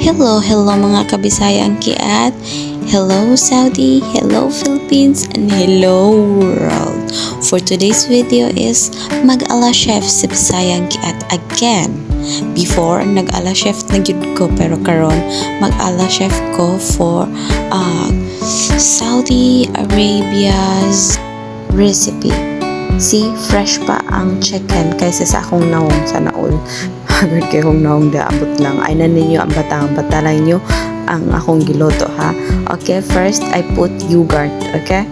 Hello mga kabisayang kiat. Hello Saudi, hello Philippines, and hello world. For today's video is mag-ala chef si Bisayang kiat again. Before, nag-ala chef na gyud ko, pero karon mag-ala chef ko for Saudi Arabia's recipe. See, fresh pa ang chicken kaysa sa akong naong sa naol. Hagad kay kong naong daabot lang. Ay na ninyo ang batang-bata lang nyo ang akong giloto ha. Okay, first I put yogurt, okay?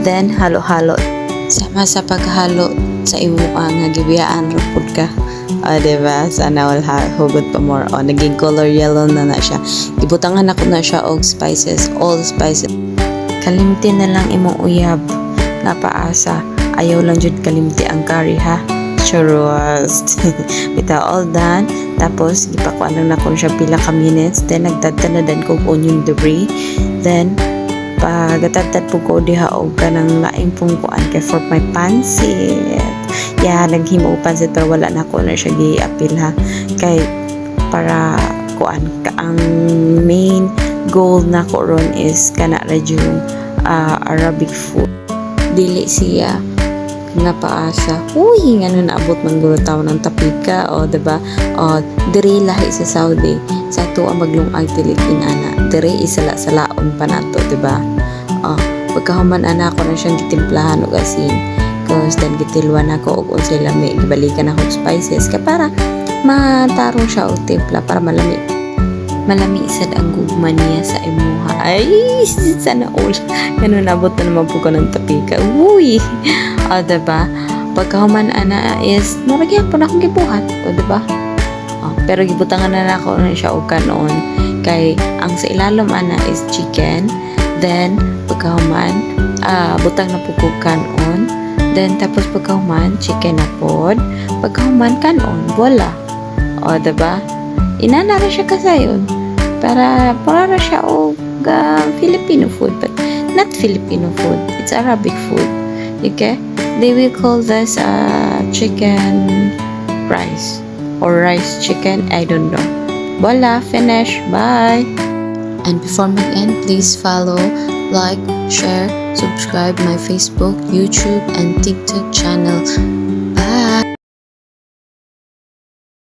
Then halo-halo. Sama sa paghalo sa imo nga gibiyaan rapod ka. Diba? Sana all hugot pa more. Naging color yellow na siya. Ibutangan ako na siya og spices, all spices. Kalimti na lang imong uyab. Napaasa. Ayaw lang jud kalimti ang curry ha. Churros. Ito all done. Tapos gipakuan lang na ko siya pila ka minutes. Then nagtadtanadan ko onion debris. Then pagatadtad po ko diha og kanang laing pong kuan kay for my pansit. Yeah, naghimo og pansit pero wala na ko na siya gi-apil ha. Kay para kuan ka ang main goal na ko ron is kana ra yung Arabic food. Dili siya napaasa. Uy, ngano naabot man gulo tawo ng tapika o diba? O diri lahi sa Saudi. Sa to ang maglungag dili inana. Diri isala-salaon pa nato, diba? O pagkahuman ana ko na siyang gitimplahan og asin. Cause then gitilwan ako og unsay lami, gibalikan ako og spices kay para matarong siya og timpla para malami. Malami sad ang gugma niya sa imuha. Ay, sana all. Ganun nabot na naman po ko ng tapika. Uy! O, diba? Pagkahuman ana is, naragyan po na akong gibuhat. O, diba? O, pero gibutangan na ako na siya og kanon. Kay, ang sa ilalom ana is chicken. Then, pagkahuman, butang na po ko kanon. Then, tapos pagkahuman, chicken na pod. Pagkahuman, kanon. Voila. O, diba? Inana ra siya kasayon para siya og Filipino food, but not Filipino food, it's Arabic food. Okay, they will call this chicken rice or rice chicken, I don't know. Voila, finish, bye. And before mag-end, please follow, like, share, subscribe my Facebook, YouTube and TikTok channel. Bye.